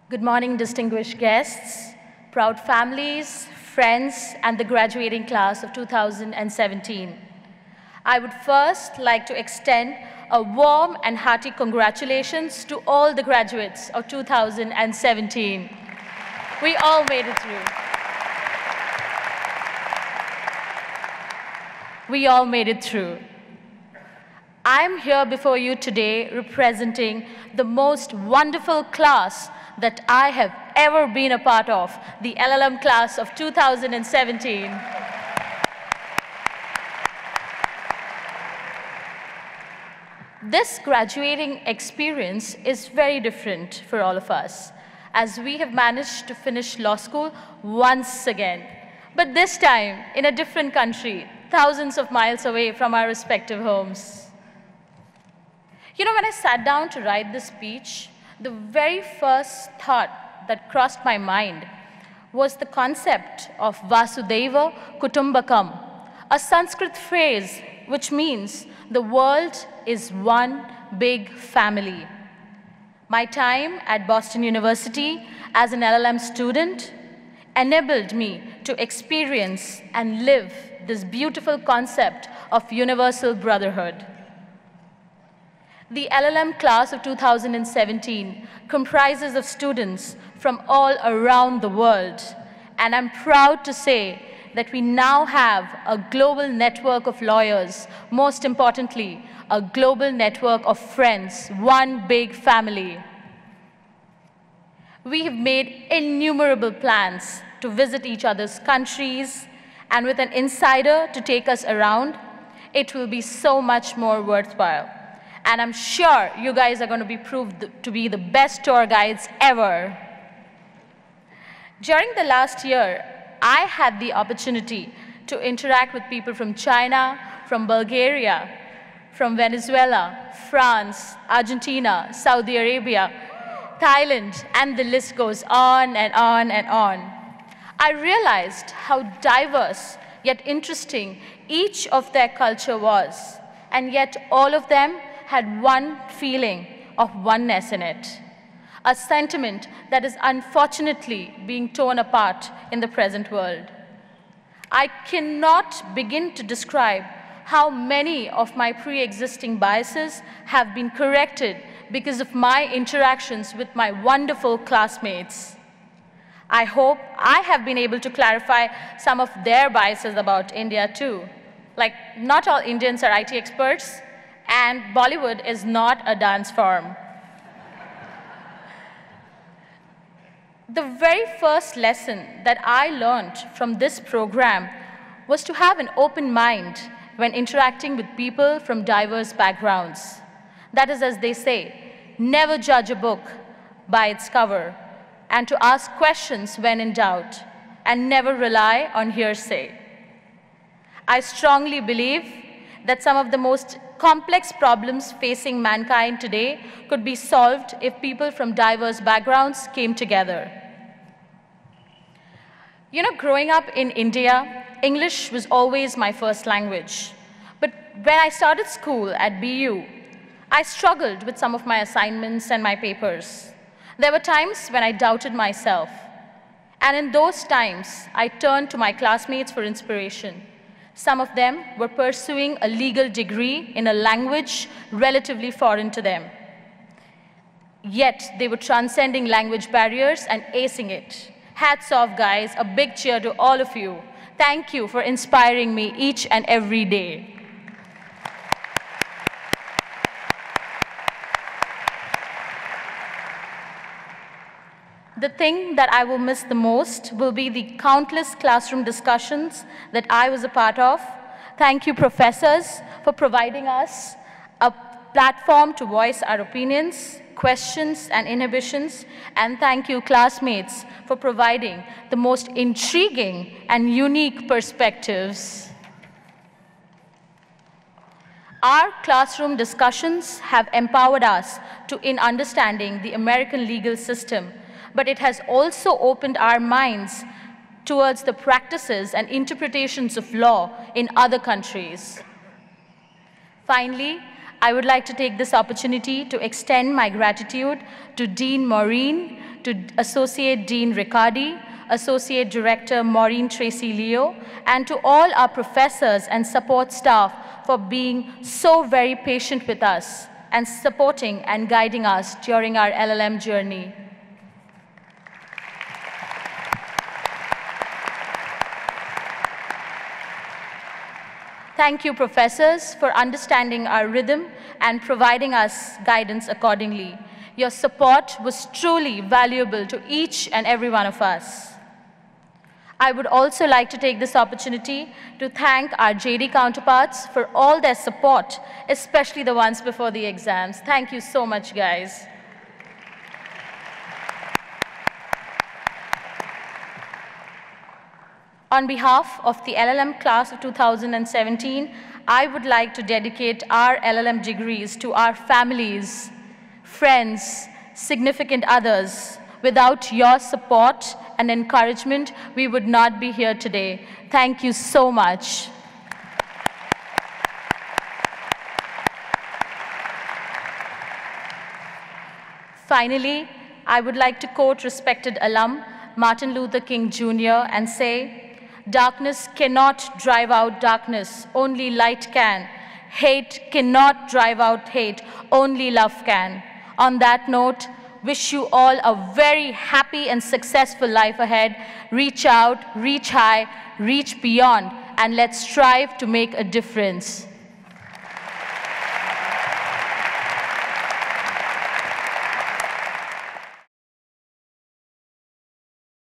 Good morning, distinguished guests, proud families, friends, and the graduating class of 2017. I would first like to extend a warm and hearty congratulations to all the graduates of 2017. We all made it through. We all made it through. I'm here before you today representing the most wonderful class that I have ever been a part of, the LLM class of 2017. This graduating experience is very different for all of us, as we have managed to finish law school once again, but this time in a different country, thousands of miles away from our respective homes. You know, when I sat down to write this speech, the very first thought that crossed my mind was the concept of Vasudhaiva Kutumbakam, a Sanskrit phrase which means the world is one big family. My time at Boston University as an LLM student enabled me to experience and live this beautiful concept of universal brotherhood. The LLM class of 2017 comprises of students from all around the world, and I'm proud to say that we now have a global network of lawyers, most importantly, a global network of friends, one big family. We have made innumerable plans to visit each other's countries, and with an insider to take us around, it will be so much more worthwhile. And I'm sure you guys are going to be proved to be the best tour guides ever. During the last year, I had the opportunity to interact with people from China, from Bulgaria, from Venezuela, France, Argentina, Saudi Arabia, Thailand, and the list goes on and on and on. I realized how diverse yet interesting each of their culture was, and yet all of them had one feeling of oneness in it, a sentiment that is unfortunately being torn apart in the present world. I cannot begin to describe how many of my pre-existing biases have been corrected because of my interactions with my wonderful classmates. I hope I have been able to clarify some of their biases about India too. Like, not all Indians are IT experts, and Bollywood is not a dance form. The very first lesson that I learned from this program was to have an open mind when interacting with people from diverse backgrounds. That is, as they say, never judge a book by its cover, and to ask questions when in doubt, and never rely on hearsay. I strongly believe that some of the most complex problems facing mankind today could be solved if people from diverse backgrounds came together. You know, growing up in India, English was always my first language. But when I started school at BU, I struggled with some of my assignments and my papers. There were times when I doubted myself. And in those times, I turned to my classmates for inspiration. Some of them were pursuing a legal degree in a language relatively foreign to them. Yet, they were transcending language barriers and acing it. Hats off, guys. A big cheer to all of you. Thank you for inspiring me each and every day. The thing that I will miss the most will be the countless classroom discussions that I was a part of. Thank you, professors, for providing us a platform to voice our opinions, questions, and inhibitions. And thank you, classmates, for providing the most intriguing and unique perspectives. Our classroom discussions have empowered us in understanding the American legal system, but it has also opened our minds towards the practices and interpretations of law in other countries. Finally, I would like to take this opportunity to extend my gratitude to Dean Maureen, to Associate Dean Riccardi, Associate Director Maureen Tracy Leo, and to all our professors and support staff for being so very patient with us and supporting and guiding us during our LLM journey. Thank you, professors, for understanding our rhythm and providing us guidance accordingly. Your support was truly valuable to each and every one of us. I would also like to take this opportunity to thank our JD counterparts for all their support, especially the ones before the exams. Thank you so much, guys. On behalf of the LLM class of 2017, I would like to dedicate our LLM degrees to our families, friends, significant others. Without your support and encouragement, we would not be here today. Thank you so much. Finally, I would like to quote respected alum Martin Luther King Jr. and say, "Darkness cannot drive out darkness, only light can. Hate cannot drive out hate, only love can." On that note, wish you all a very happy and successful life ahead. Reach out, reach high, reach beyond, and let's strive to make a difference.